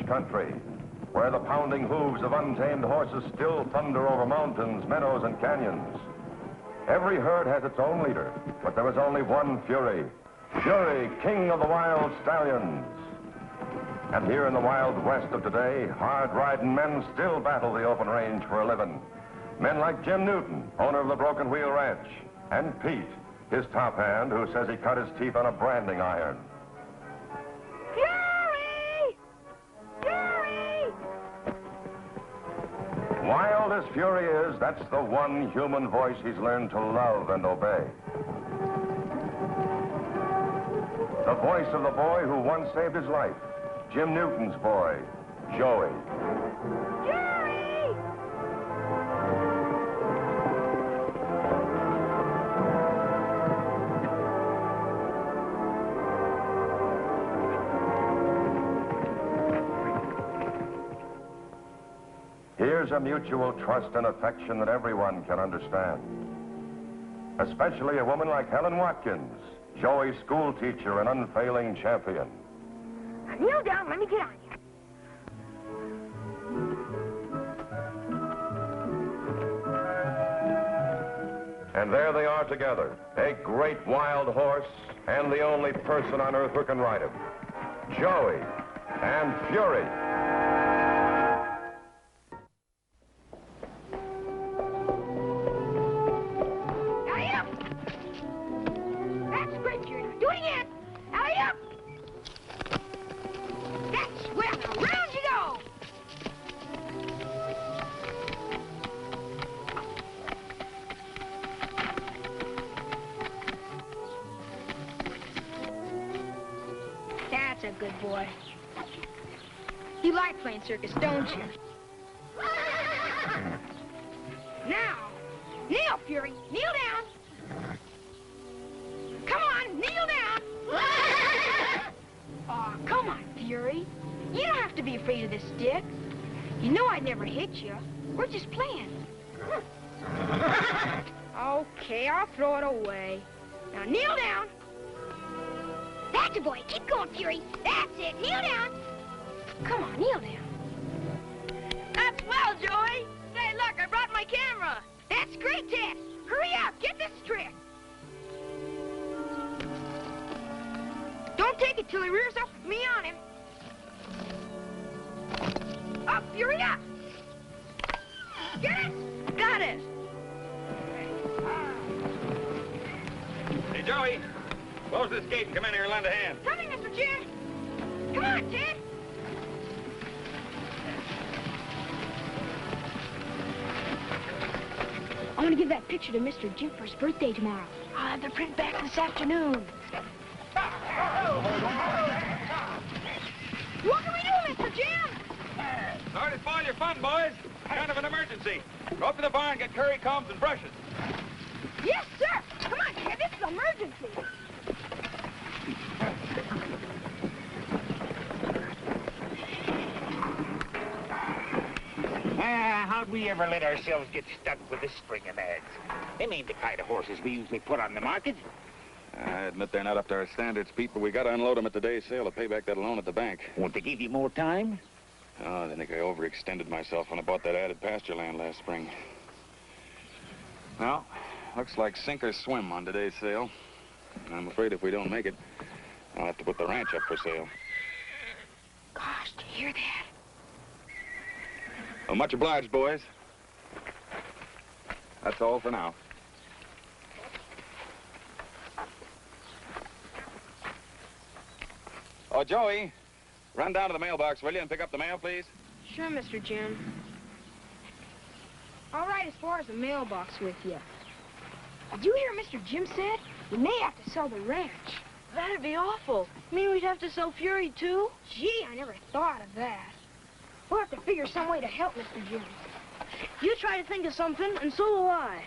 country, where the pounding hooves of untamed horses still thunder over mountains, meadows, and canyons. Every herd has its own leader, but there is only one Fury. Fury, king of the wild stallions. And here in the Wild West of today, hard-riding men still battle the open range for a living. Men like Jim Newton, owner of the Broken Wheel Ranch, and Pete, his top hand, who says he cut his teeth on a branding iron. Fury! Fury! Wild as Fury is, that's the one human voice he's learned to love and obey. The voice of the boy who once saved his life. Jim Newton's boy, Joey. Fury! Here's a mutual trust and affection that everyone can understand. Especially a woman like Helen Watkins, Joey's school teacher and unfailing champion. Now kneel down, let me get on you. And there they are together, a great wild horse and the only person on earth who can ride him. Joey and Fury. Alley-up! That's great, Fury. Now do it again. Alley-up! That's well, now round you go! That's a good boy. You like playing circus, don't you? Now, kneel, Fury. Kneel down. Come on, kneel down. Oh, come on, Fury. You don't have to be afraid of this stick. You know I'd never hit you. We're just playing. Okay, I'll throw it away. Now kneel down. That's a boy. Keep going, Fury. That's it. Kneel down. Come on, kneel down. That's well, Joey. Say, look, I brought my camera. That's great, Ted. Hurry up. Get this trick. Don't take it till he rears up with me on him. Up, Fury, up. Get it? Got it. Hey, Joey, close this gate and come in here and lend a hand. Coming, Mr. Jim. Come on, Ted. I want to give that picture to Mr. Jim for his birthday tomorrow. I'll have the print back this afternoon. What can we do, Mr. Jim? Sorry to spoil your fun, boys. Kind of an emergency. Go up to the barn and get curry combs and brushes. Yes, sir. Come on, Ted. This is an emergency. How'd we ever let ourselves get stuck with this string of nags? Them ain't the kind of horses we usually put on the market. I admit they're not up to our standards, Pete, but we got to unload them at today's sale to pay back that loan at the bank. Won't they give you more time? Oh, I think I overextended myself when I bought that added pasture land last spring. Well, looks like sink or swim on today's sale. I'm afraid if we don't make it, I'll have to put the ranch up for sale. Gosh, do you hear that? Well, much obliged, boys. That's all for now. Oh, Joey, run down to the mailbox, will you, and pick up the mail, please? Sure, Mr. Jim. All right, as far as the mailbox with you. Did you hear what Mr. Jim said? We may have to sell the ranch. That'd be awful. Mean we'd have to sell Fury, too? Gee, I never thought of that. We'll have to figure some way to help Mr. Jim. You try to think of something, and so will I.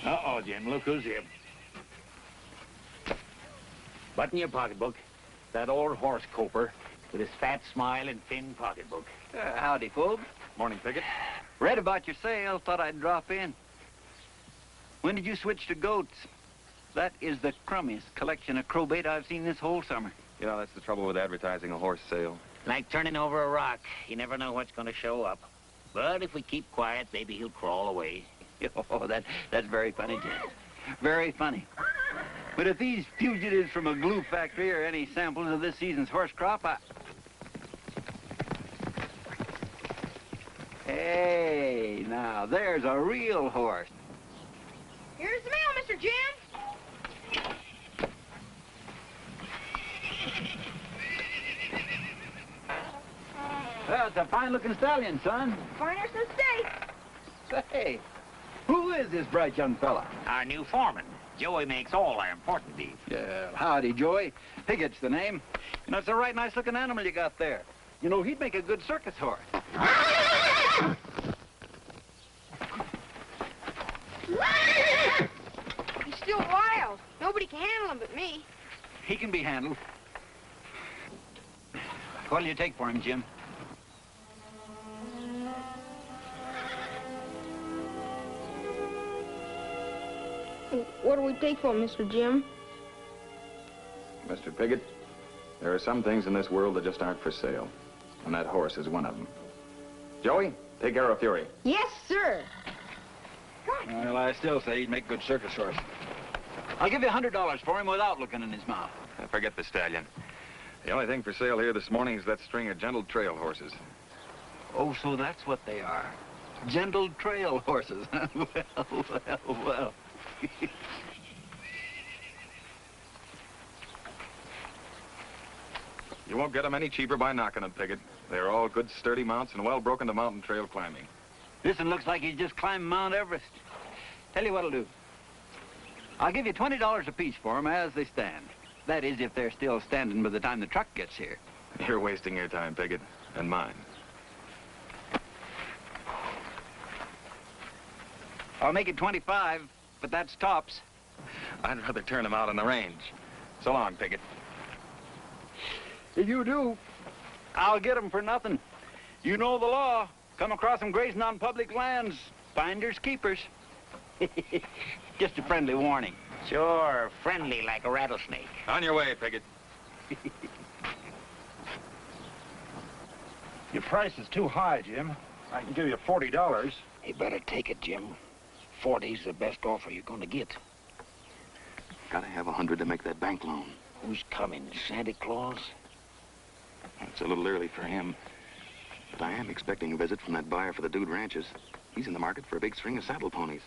Uh-oh, Jim, look who's here. Button your pocketbook. that old horse coper with his fat smile and thin pocketbook. Howdy, folks. Morning, Pigott. Read about your sale. Thought I'd drop in. When did you switch to goats? That is the crummiest collection of crowbait I've seen this whole summer. You know, that's the trouble with advertising a horse sale. Like turning over a rock. You never know what's going to show up. But if we keep quiet, maybe he'll crawl away. Oh, that's very funny, Jim. Very funny. But if these fugitives from a glue factory are any samples of this season's horse crop, Hey, now, there's a real horse. Here's the mail, Mr. Jim. Well, it's a fine-looking stallion, son. Finer than steak. Say, who is this bright young fella? Our new foreman. Joey makes all our important beef. Yeah, howdy, Joey. Pigott's the name. You know, it's a right nice-looking animal you got there. You know, he'd make a good circus horse. He's still wild. Nobody can handle him but me. He can be handled. What'll you take for him, Jim? What do we take for him, Mr. Jim? Mr. Pigott, there are some things in this world that just aren't for sale. And that horse is one of them. Joey, take care of Fury. Yes, sir. Well, I still say he'd make a good circus horse. I'll give you $100 for him without looking in his mouth. Forget the stallion. The only thing for sale here this morning is that string of gentle trail horses. Oh, so that's what they are. Gentle trail horses. Well. You won't get them any cheaper by knocking them, Pigott. They're all good, sturdy mounts and well broken to mountain trail climbing. This one looks like he's just climbed Mount Everest. Tell you what'll do. I'll give you $20 apiece for them as they stand. That is, if they're still standing by the time the truck gets here. You're wasting your time, Pigott, and mine. I'll make it 25, but that's tops. I'd rather turn them out on the range. So long, Pigott. If you do, I'll get them for nothing. You know the law. Come across them grazing on public lands. Finders, keepers. Just a friendly warning. Sure, friendly like a rattlesnake. On your way, Pigott. Your price is too high, Jim. I can give you $40. You better take it, Jim. 40's the best offer you're gonna get. Gotta have 100 to make that bank loan. Who's coming, Santa Claus? It's a little early for him. But I am expecting a visit from that buyer for the Dude Ranches. He's in the market for a big string of saddle ponies.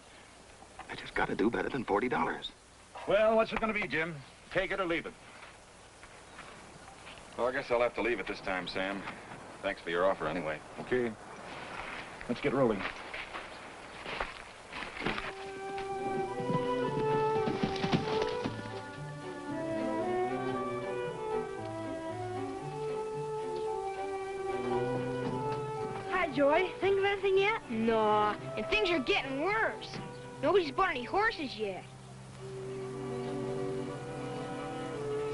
I just gotta do better than $40. Well, what's it gonna be, Jim? Take it or leave it. Well, I guess I'll have to leave it this time, Sam. Thanks for your offer anyway. Okay. Let's get rolling. Joy, think of anything yet? No, and things are getting worse. Nobody's bought any horses yet.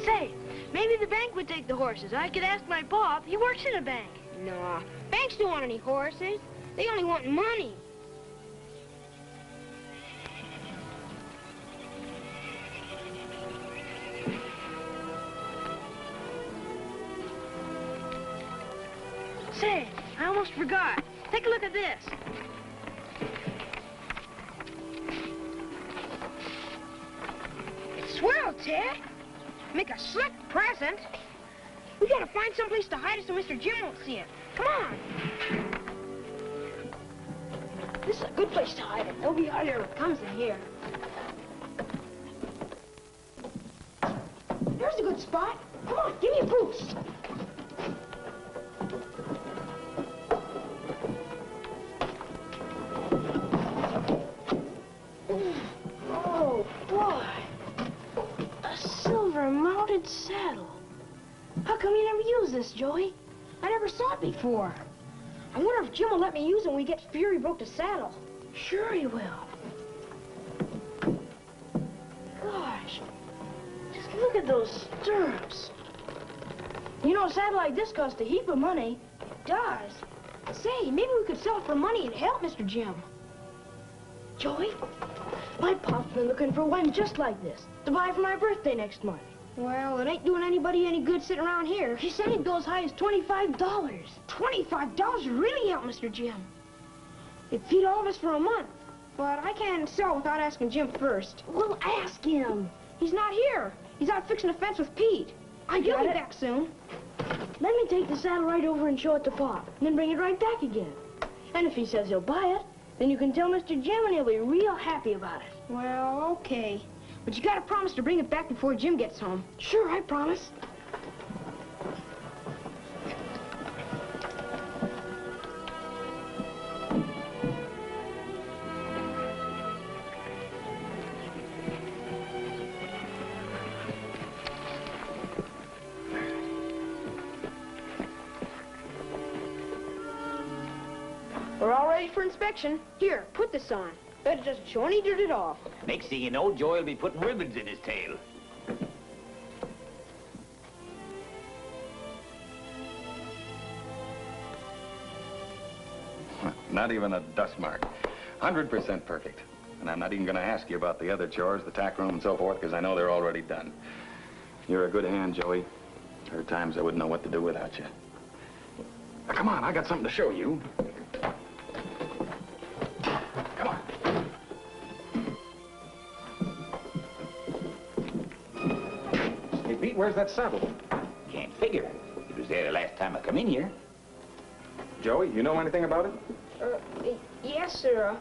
Say, maybe the bank would take the horses. I could ask my pop. He works in a bank. No, banks don't want any horses. They only want money. Say, I almost forgot. Take a look at this. It's swell, Ted. Make a slick present. We gotta find someplace to hide it so Mr. Jim won't see it. Come on. This is a good place to hide it. Nobody out here comes in here. There's a good spot. Come on, give me a boost. Oh, boy. A silver-mounted saddle. How come you never used this, Joey? I never saw it before. I wonder if Jim will let me use it when we get Fury broke to saddle. Sure he will. Gosh, just look at those stirrups. You know, a saddle like this costs a heap of money. It does. Say, maybe we could sell it for money and help Mr. Jim. Joey, my pop's been looking for one just like this to buy for my birthday next month. Well, it ain't doing anybody any good sitting around here. He said he'd go as high as $25. $25 would really help Mr. Jim. It'd feed all of us for a month. But I can't sell without asking Jim first. Well, ask him. He's not here. He's out fixing a fence with Pete. I He'll got be it. back soon. Let me take the saddle right over and show it to Pop, and then bring it right back again. And if he says he'll buy it, then you can tell Mr. Jim and he'll be real happy about it. Well, okay. But you gotta promise to bring it back before Jim gets home. Sure, I promise. We're all ready for inspection. Here, put this on. Bet it doesn't show any dirt at all. Next thing you know, Joey will be putting ribbons in his tail. Not even a dust mark. 100% perfect. And I'm not even going to ask you about the other chores, the tack room and so forth, because I know they're already done. You're a good hand, Joey. There are times I wouldn't know what to do without you. Now, come on, I got something to show you. Come on. Hey, Pete, where's that saddle? Can't figure. It was there the last time I come in here. Joey, you know anything about it? Yes, sir.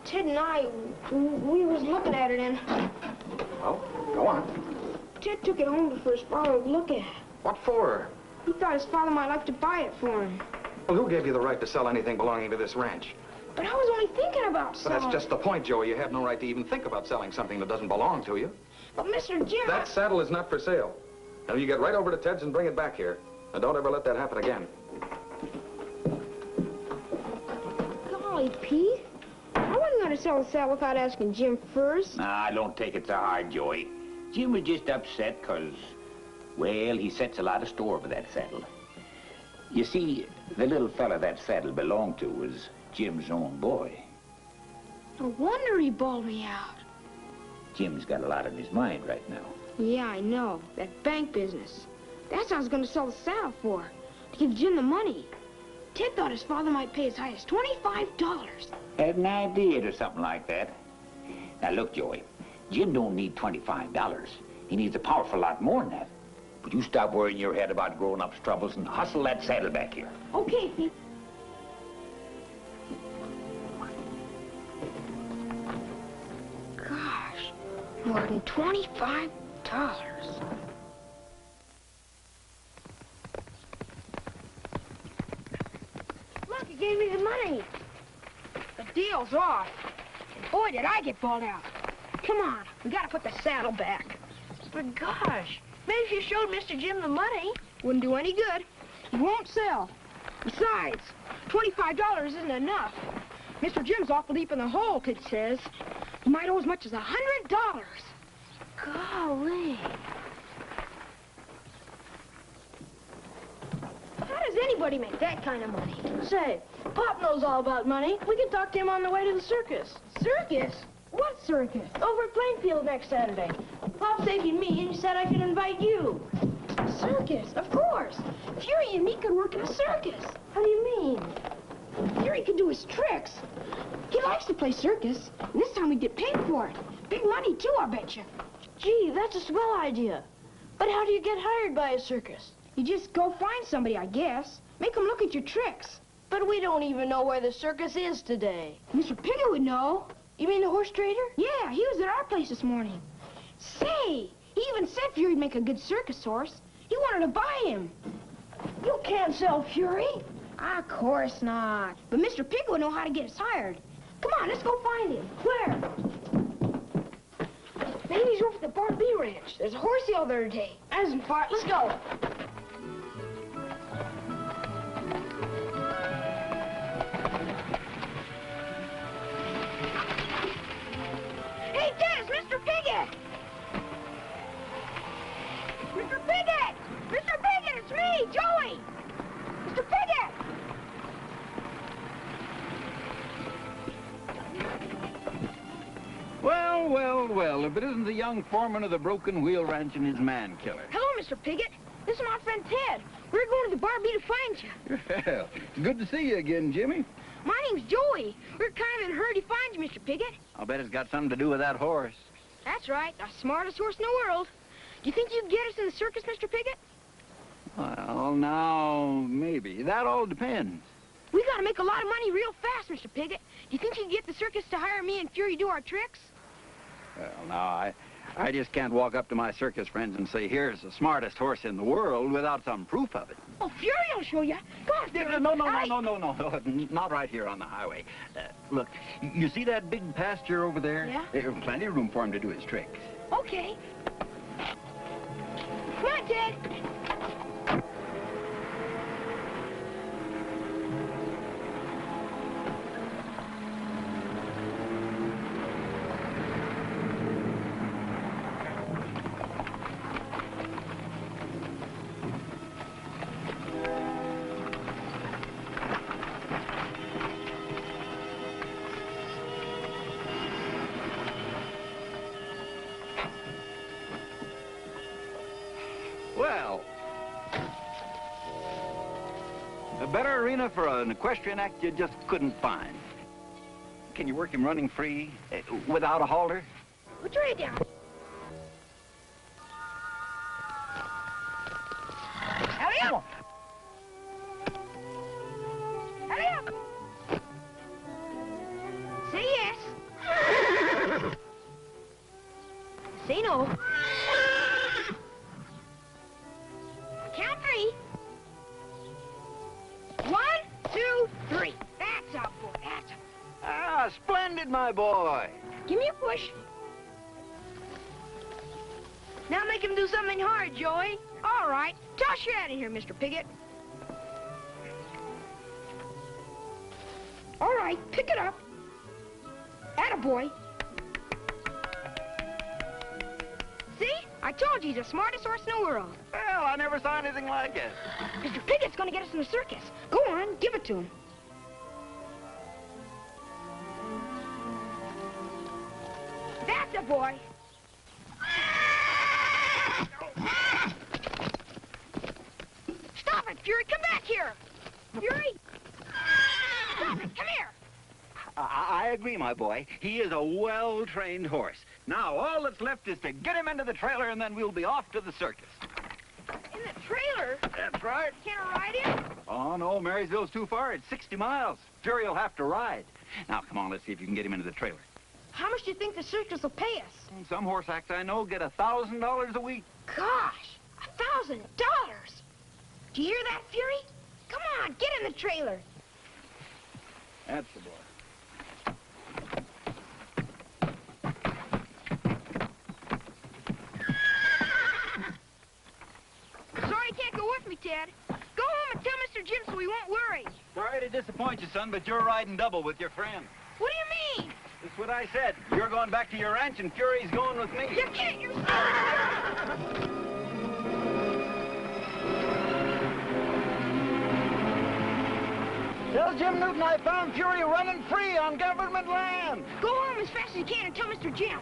Ted and I, we was looking at it, and Well, go on. Ted took it home for his father to look at. What for? He thought his father might like to buy it for him. Well, who gave you the right to sell anything belonging to this ranch? But I was only thinking about But selling. that's just the point, Joey. You have no right to even think about selling something that doesn't belong to you. But Mr. Jim... That saddle is not for sale. Now, you get right over to Ted's and bring it back here. And don't ever let that happen again. Golly, Pete. I wasn't going to sell the saddle without asking Jim first. Nah, don't take it so hard, Joey. Jim was just upset because, well, he sets a lot of store by that saddle. You see, the little fella that saddle belonged to was Jim's own boy. No wonder he bawled me out. Jim's got a lot on his mind right now. Yeah, I know. That bank business. That's what I was going to sell the saddle for. To give Jim the money. Ted thought his father might pay as high as $25. Had an idea or something like that. Now, look, Joey. Jim don't need $25. He needs a powerful lot more than that. But you stop worrying your head about grown-ups' troubles and hustle that saddle back here. Okay, Pete. Gosh, more than $25. Look, he gave me the money. The deal's off. Boy, did I get balled out. Come on, we gotta put the saddle back. But gosh, maybe if you showed Mr. Jim the money. Wouldn't do any good. He won't sell. Besides, $25 isn't enough. Mr. Jim's awful deep in the hole, Kid says. He might owe as much as $100. Golly. How does anybody make that kind of money? Say, Pop knows all about money. We can talk to him on the way to the circus. Circus? What circus? Over at Plainfield next Saturday. Pop's taking me, and he said I could invite you. Circus, of course. Fury and me could work in a circus. How do you mean? Fury could do his tricks. He likes to play circus, and this time we'd get paid for it. Big money, too, I bet you. Gee, that's a swell idea. But how do you get hired by a circus? You just go find somebody, I guess. Make them look at your tricks. But we don't even know where the circus is today. Mr. Pigott would know. You mean the horse trader? Yeah, he was at our place this morning. Say, he even said Fury'd make a good circus horse. He wanted to buy him. You can't sell Fury. Of course not. But Mr. Pigott would know how to get us hired. Come on, let's go find him. Where? Maybe he's over at the Bar B Ranch. There's a horse sale there today. That isn't far. Let's go. Hey, Dennis, Mr. Pigott! Mr. Pigott! Mr. Pigott, it's me! Well, well, well, if it isn't the young foreman of the Broken Wheel Ranch and his man killer. Hello, Mr. Pigott. This is my friend Ted. We're going to the Barbie to find you. Well, it's good to see you again, Jimmy. My name's Joey. We're kind of in a hurry to find you, Mr. Pigott. I'll bet it's got something to do with that horse. That's right, the smartest horse in the world. Do you think you can get us in the circus, Mr. Pigott? Well, now, maybe. That all depends. We gotta make a lot of money real fast, Mr. Pigott. Do you think you can get the circus to hire me and Fury to do our tricks? Well, now, I just can't walk up to my circus friends and say, here's the smartest horse in the world without some proof of it. Oh, Fury will show you. Go on, Fury. No, not right here on the highway. Look, you see that big pasture over there? Yeah? There's plenty of room for him to do his tricks. Okay. Come on, Ted. Well, a better arena for an equestrian act you just couldn't find. Can you work him running free, without a halter? Put your head down. Hurry up! Hurry up! Say yes. Say no. Count 3. 1, 2, 3. That's a boy. That's a... Ah, splendid, my boy. Give me a push. Now make him do something hard, Joey. All right. Toss your out of here, Mr. Pigott. All right. Pick it up. Attaboy. See? I told you he's the smartest horse in the world. Well, I never saw anything like it. Mr. Pigott's gonna get us in the circus. Go on, give it to him. That's a boy. Stop it, Fury. Come back here. Fury. Stop it. Come here. I agree, my boy. He is a well-trained horse. Now, all that's left is to get him into the trailer, and then we'll be off to the circus. In the trailer? That's right. Can't I ride him? Oh, no, Marysville's too far. It's 60 miles. Fury will have to ride. Now, come on, let's see if you can get him into the trailer. How much do you think the circus will pay us? Some horse acts I know get $1,000 a week. Gosh, $1,000. Do you hear that, Fury? Come on, get in the trailer. That's the boy. Sorry you can't go with me, Ted. Go home and tell Mr. Jim so he won't worry. Sorry to disappoint you, son, but you're riding double with your friend. What do you mean? That's what I said. You're going back to your ranch, and Fury's going with me. You can't. You're... Tell Jim Newton I found Fury running free on government land. Go home as fast as you can and tell Mr. Jim.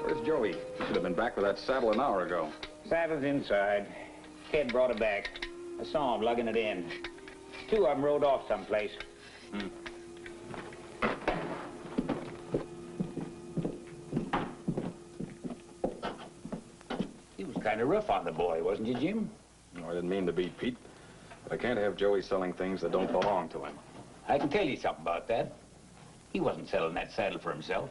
Where's Joey? He should have been back with that saddle an hour ago. Saddle's inside. Ted brought it back. I saw him lugging it in. 2 of them rode off someplace. He was kind of rough on the boy, wasn't you, Jim? No, I didn't mean to be, Pete. But I can't have Joey selling things that don't belong to him. I can tell you something about that. He wasn't selling that saddle for himself.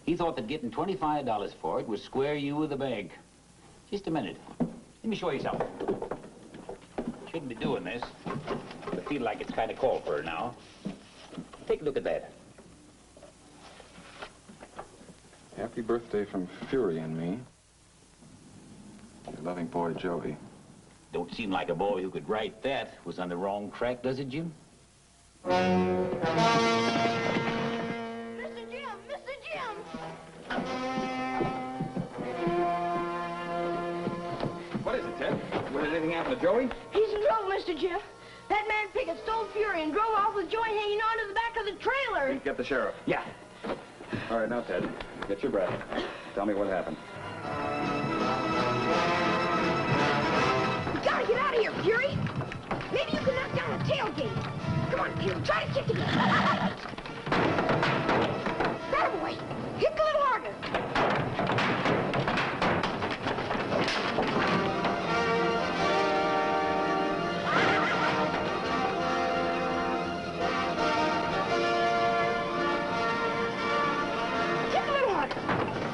He thought that getting $25 for it would square you with the bank. Just a minute. Let me show you something. Shouldn't be doing this. I feel like it's kind of called for now. Take a look at that. Happy birthday from Fury and me. Your loving boy, Joey. Don't seem like a boy who could write that was on the wrong track, does it, Jim? Mr. Jim! Mr. Jim! What is it, Ted? Did anything happen to Joey? He's in trouble, Mr. Jim. That man Pigott stole Fury and drove off with Joey hanging onto the back of the trailer. Get the sheriff. Yeah. All right, now, Ted, get your breath. Tell me what happened. We gotta get out of here, Fury! Maybe you can knock down the tailgate. Come on, Fury, try to kick again. That boy! Kick a little harder.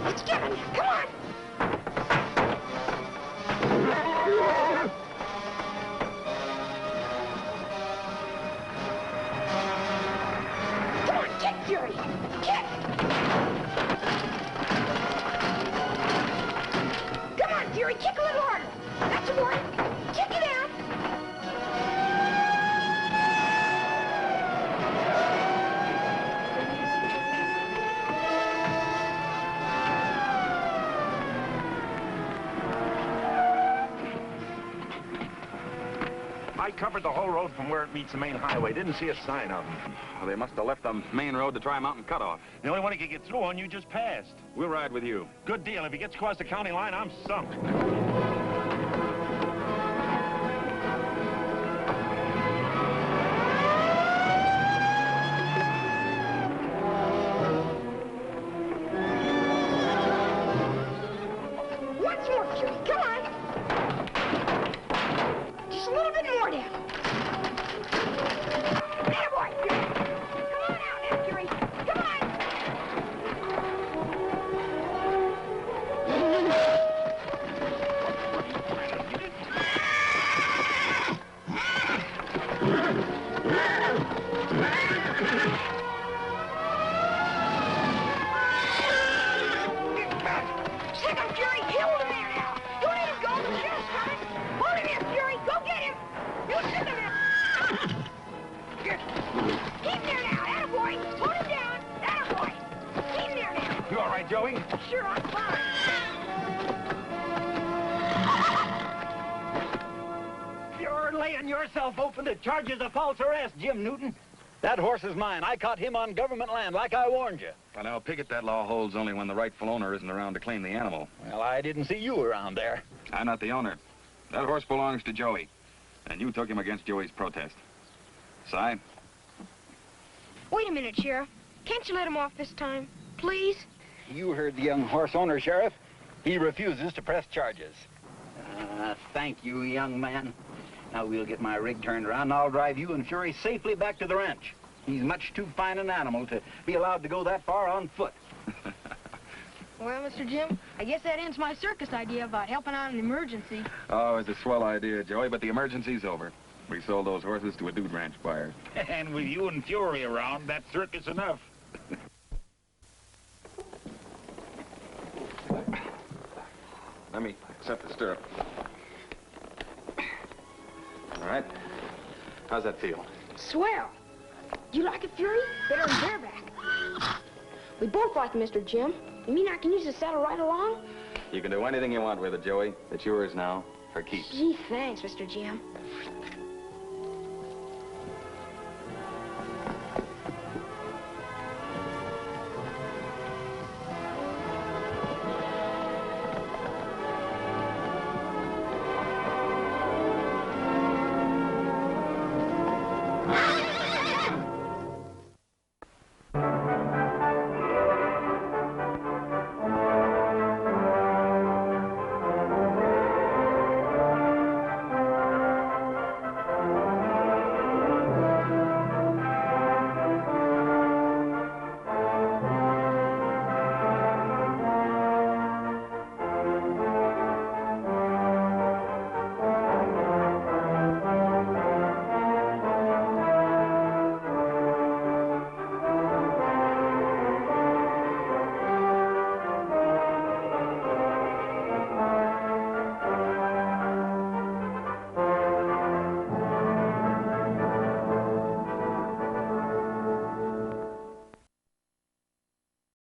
It's given. Come on. Come on, kick, Fury. Kick. Come on, Fury. Kick a little harder. That's a boy. Kick it out. I covered the whole road from where it meets the main highway. Didn't see a sign of him. Well, they must have left the main road to try Mountain Cutoff. The only one he could get through on you just passed. We'll ride with you. Good deal. If he gets across the county line, I'm sunk. Once more, Fury. Come on. Just a little bit more down. There, boy, Fury. Come on out now, Fury. Come on. Stick him, Fury. Hold him there now. Don't let him go. The sheriff's coming. Hold him here, Fury. Go get him. You stick him there. Keep there now. Attaboy. Hold him down. Attaboy. Keep there now. You all right, Joey? Sure, I'm fine. You're laying yourself open to charges of false arrest, Jim Newton. That horse is mine. I caught him on government land, like I warned you. Well, now, Pigott, that law holds only when the rightful owner isn't around to claim the animal. Well, I didn't see you around there. I'm not the owner. That horse belongs to Joey, and you took him against Joey's protest. Si? Wait a minute, Sheriff. Can't you let him off this time? Please? You heard the young horse owner, Sheriff. He refuses to press charges. Thank you, young man. Now we'll get my rig turned around, and I'll drive you and Fury safely back to the ranch. He's much too fine an animal to be allowed to go that far on foot. Well, Mr. Jim, I guess that ends my circus idea about helping out in an emergency. Oh, it's a swell idea, Joey, but the emergency's over. We sold those horses to a dude ranch buyer. And with you and Fury around, that's circus enough. Let me set the stirrup. All right. How's that feel? Swell. Do you like it, Fury? Better than bareback. We both like it, Mr. Jim. You mean I can use the saddle right along? You can do anything you want with it, Joey. It's yours now, for keeps. Gee, thanks, Mr. Jim.